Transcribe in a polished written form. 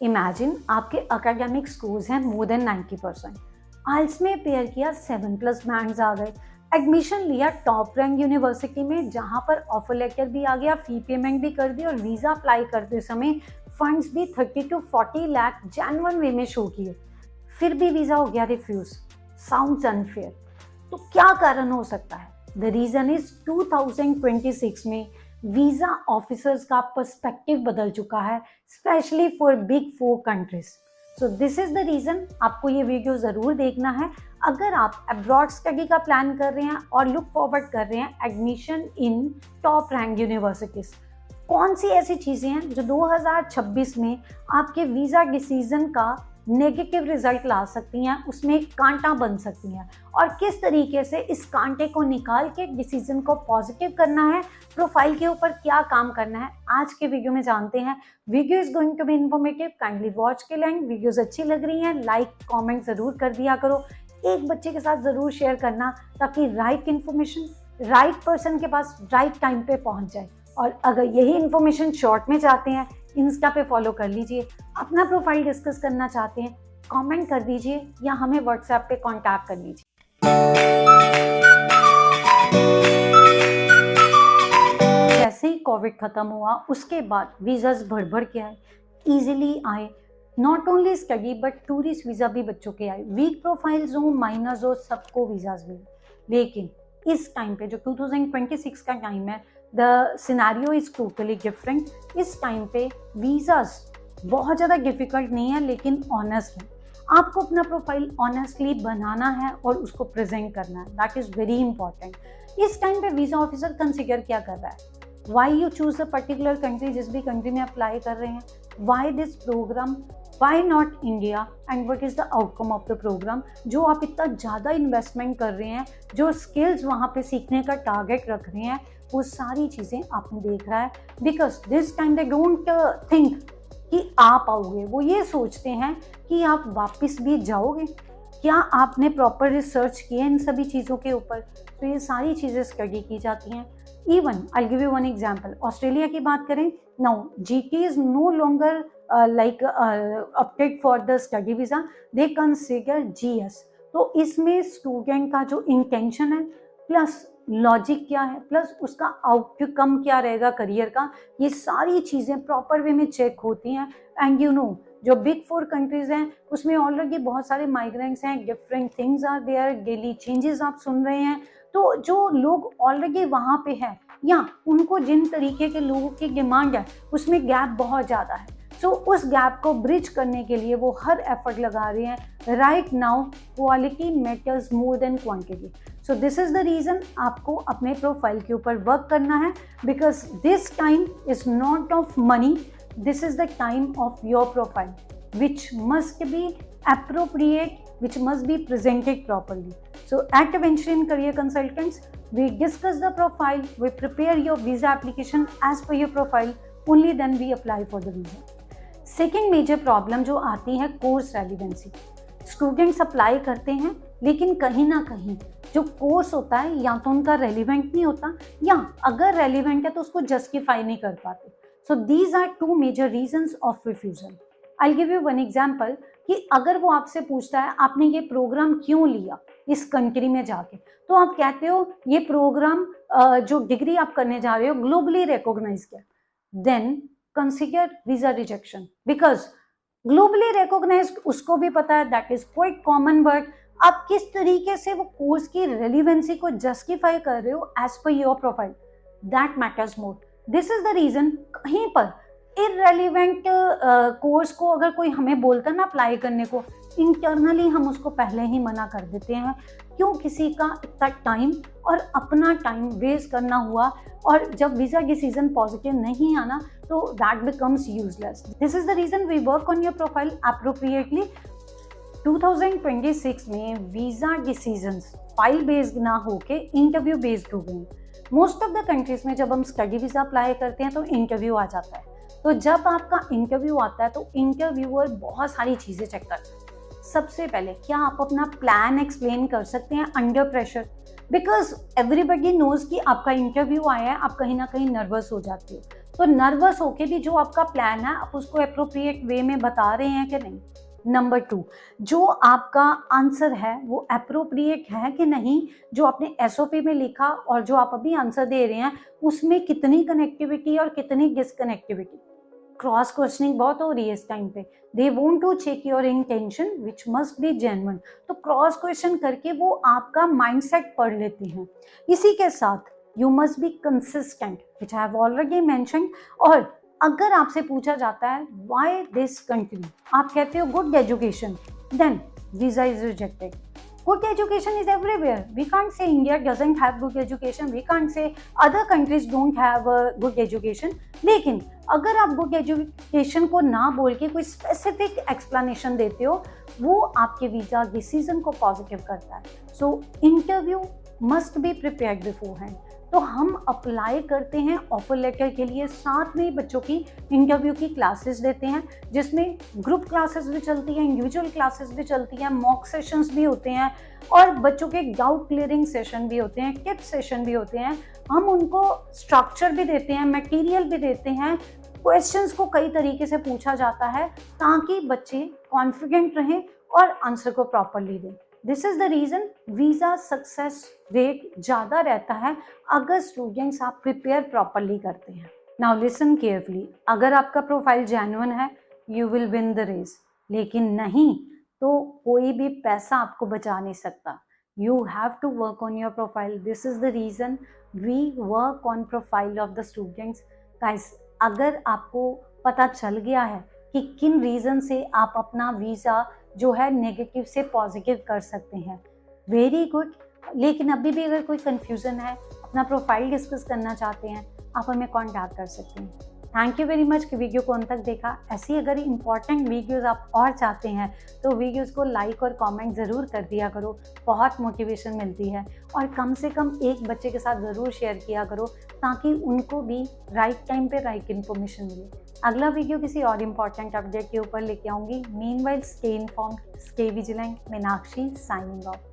Imagine आपके academic scores हैं more than 90%, आइल्स में पेयर किया 7+ बैंड्स आ गए, एडमिशन लिया टॉप रैंक यूनिवर्सिटी में जहां पर ऑफर लेटर भी आ गया, फी पेमेंट भी कर दी और वीज़ा अप्लाई करते समय फंड्स भी 30 to 40 लाख जेन्युइन वे में शो किए, फिर भी वीज़ा हो गया रिफ्यूज। Sounds unfair. तो क्या कारण हो सकता है? द रीज़न इज 2026 में वीज़ा ऑफिसर्स का पर्सपेक्टिव बदल चुका है, specially for big 4 countries. So this is the reason आपको ये वीडियो ज़रूर देखना है अगर आप अब्रॉड स्टडी का प्लान कर रहे हैं और लुक फॉरवर्ड कर रहे हैं admission in top rank universities. कौन सी ऐसी चीज़ें हैं जो 2026 में आपके वीज़ा डिसीजन का नेगेटिव रिजल्ट ला सकती हैं, उसमें एक कांटा बन सकती हैं, और किस तरीके से इस कांटे को निकाल के डिसीजन को पॉजिटिव करना है, प्रोफाइल के ऊपर क्या काम करना है, आज के वीडियो में जानते हैं। Video is going to be informative, kindly watch के एंड। वीडियोस अच्छी लग रही हैं लाइक कमेंट ज़रूर कर दिया करो, एक बच्चे के साथ ज़रूर शेयर करना ताकि राइट इन्फॉर्मेशन राइट पर्सन के पास राइट टाइम पे पहुंच जाए। और अगर यही इन्फॉर्मेशन शॉर्ट में चाहते हैं, इंस्टा पे फॉलो कर लीजिए। अपना प्रोफाइल डिस्कस करना चाहते हैं, कमेंट कर दीजिए या हमें व्हाट्सएप पे कांटेक्ट कर लीजिए। जैसे ही कोविड खत्म हुआ उसके बाद वीज़ाज भर के आए, इजीली आए। Not only study but tourist visa भी बच्चों के आए, वीक प्रोफाइल्स हो, माइनर्स हो, सबको वीज़ाज मिले। लेकिन इस टाइम पे जो 2026 का टाइम है, the scenario is totally different. इस टाइम पे वीज़ाज बहुत ज़्यादा डिफ़िकल्ट नहीं है, लेकिन ऑनेस्ट है। आपको अपना प्रोफाइल ऑनेस्टली बनाना है और उसको प्रेजेंट करना है, दैट इज़ वेरी इंपॉर्टेंट। इस टाइम पे वीज़ा ऑफिसर कंसिडर क्या कर रहा है? Why you choose a particular country, जिस भी कंट्री में अप्लाई कर रहे हैं, why this program, why not India, and what is the outcome of the program. जो आप इतना ज़्यादा इन्वेस्टमेंट कर रहे हैं, जो स्किल्स वहाँ पे सीखने का टारगेट रख रहे हैं, वो सारी चीज़ें आपने देख रहा है। Because this time they don't think कि आप आओगे, वो ये सोचते हैं कि आप वापस भी जाओगे। क्या आपने प्रॉपर रिसर्च किया इन सभी चीज़ों के ऊपर? तो ये सारी चीज़ें स्टडी की जाती हैं। Even I give you one example, Australia की बात करें, now GT is no longer like update for the study visa, they consider GS. तो इसमें स्टूडेंट का जो इंटेंशन है प्लस लॉजिक क्या है प्लस उसका आउटकम क्या रहेगा करियर का, ये सारी चीज़ें प्रॉपर वे में चेक होती हैं। एंड यू नो जो बिग 4 कंट्रीज़ हैं उसमें ऑलरेडी बहुत सारे माइग्रेंट्स हैं, different things are there, daily changes आप सुन रहे हैं। तो जो लोग ऑलरेडी वहाँ पे हैं या उनको जिन तरीके के लोगों की डिमांड है उसमें गैप बहुत ज़्यादा है। सो उस गैप को ब्रिज करने के लिए वो हर एफर्ट लगा रहे हैं। Right now quality matters more than quantity. So this is the reason आपको अपने प्रोफाइल के ऊपर वर्क करना है, because this time is not of money, this is the time of your profile which must B appropriate, which must be presented properly. So at Venture in Career Consultants, we discuss the profile, we prepare your visa application as per your profile, only then we apply for the visa. Second major problem जो आती है course relevancy. Students apply करते हैं लेकिन कहीं ना कहीं जो कोर्स होता है या तो उनका रेलिवेंट नहीं होता, या अगर रेलिवेंट है तो उसको जस्टिफाई नहीं कर पाते। So these are 2 major reasons of refusal. I give you one example कि अगर वो आपसे पूछता है आपने ये प्रोग्राम क्यों लिया इस कंट्री में जाके, तो आप कहते हो ये प्रोग्राम जो डिग्री आप करने जा रहे हो ग्लोबली रिकॉग्नाइज किया, then consider visa rejection. Because globally recognize उसको भी पता है, that is quite common, but आप किस तरीके से वो कोर्स की रेलिवेंसी को जस्टिफाई कर रहे हो as per your profile, that matters more. This is the reason कहीं पर इररेलीवेंट कोर्स को अगर कोई हमें बोलता है ना अप्लाई करने को, इंटरनली हम उसको पहले ही मना कर देते हैं। क्यों किसी का इतना टाइम और अपना टाइम वेस्ट करना हुआ, और जब वीज़ा डिसीजन पॉजिटिव नहीं आना तो that becomes useless. This is the reason we work on your profile appropriately. 2026 में वीज़ा डिसीजंस फाइल बेस्ड ना होके इंटरव्यू बेस्ड हो गई। मोस्ट ऑफ द कंट्रीज में जब हम स्टडी वीज़ा अप्लाई करते हैं तो इंटरव्यू आ जाता है। तो जब आपका इंटरव्यू आता है तो इंटरव्यूअर बहुत सारी चीज़ें चेक करता है। सबसे पहले क्या आप अपना प्लान एक्सप्लेन कर सकते हैं under pressure, because everybody knows कि आपका इंटरव्यू आया है, आप कहीं ना कहीं नर्वस हो जाते हो। तो नर्वस होके भी जो आपका प्लान है आप उसको अप्रोप्रिएट वे में बता रहे हैं कि नहीं। नंबर 2, जो आपका आंसर है वो अप्रोप्रिएट है कि नहीं, जो आपने एसओपी में लिखा और जो आप अभी आंसर दे रहे हैं उसमें कितनी कनेक्टिविटी और कितनी डिसकनेक्टिविटी। क्रॉस क्वेश्चनिंग बहुत हो रही है इस टाइम पे। They want to check your intention which must be genuine. तो क्रॉस क्वेश्चन करके वो आपका माइंडसेट पढ़ लेते हैं। इसी के साथ you must be consistent which I have already mentioned. और अगर आपसे पूछा जाता है व्हाई दिस कंट्री, आप कहते हो good education, then visa is rejected. Good education is everywhere. We can't say India doesn't have good education. We can't say other countries don't have a good education. लेकिन अगर आप good education को ना बोल के कोई specific explanation देते हो, वो आपके वीजा डिसीजन को पॉजिटिव करता है। So interview must be prepared beforehand. तो हम अप्लाई करते हैं ऑफर लेटर के लिए, साथ में बच्चों की इंटरव्यू की क्लासेस देते हैं, जिसमें ग्रुप क्लासेस भी चलती हैं, इंडिविजुअल क्लासेस भी चलती हैं, मॉक सेशंस भी होते हैं और बच्चों के डाउट क्लियरिंग सेशन भी होते हैं, टिप सेशन भी होते हैं। हम उनको स्ट्रक्चर भी देते हैं, मटेरियल भी देते हैं, क्वेश्चंस को कई तरीके से पूछा जाता है ताकि बच्चे कॉन्फिडेंट रहें और आंसर को प्रॉपरली दें। This is the reason visa success rate ज़्यादा रहता है अगर स्टूडेंट्स आप प्रिपेयर प्रॉपरली करते हैं। नाउ लिसन केयरफुली, अगर आपका प्रोफाइल जेन्युइन है you will win the race, लेकिन नहीं तो कोई भी पैसा आपको बचा नहीं सकता। You have to work on your profile. This is the reason we work on profile of the students. Guys, अगर आपको पता चल गया है कि किन रीज़न से आप अपना वीज़ा जो है नेगेटिव से पॉजिटिव कर सकते हैं, वेरी गुड। लेकिन अभी भी अगर कोई कन्फ्यूज़न है, अपना प्रोफाइल डिस्कस करना चाहते हैं, आप हमें कांटेक्ट कर सकते हैं। थैंक यू वेरी मच कि वीडियो को अंत तक देखा। ऐसी अगर इंपॉर्टेंट वीडियोस आप और चाहते हैं तो वीडियोस को लाइक और कमेंट ज़रूर कर दिया करो, बहुत मोटिवेशन मिलती है। और कम से कम एक बच्चे के साथ ज़रूर शेयर किया करो ताकि उनको भी राइट टाइम पे राइट इन्फॉर्मेशन मिले। अगला वीडियो किसी और इम्पॉर्टेंट अपडेट के ऊपर लेके आऊँगी। Meanwhile stay informed, stay vigilant. Meenakshi signing off.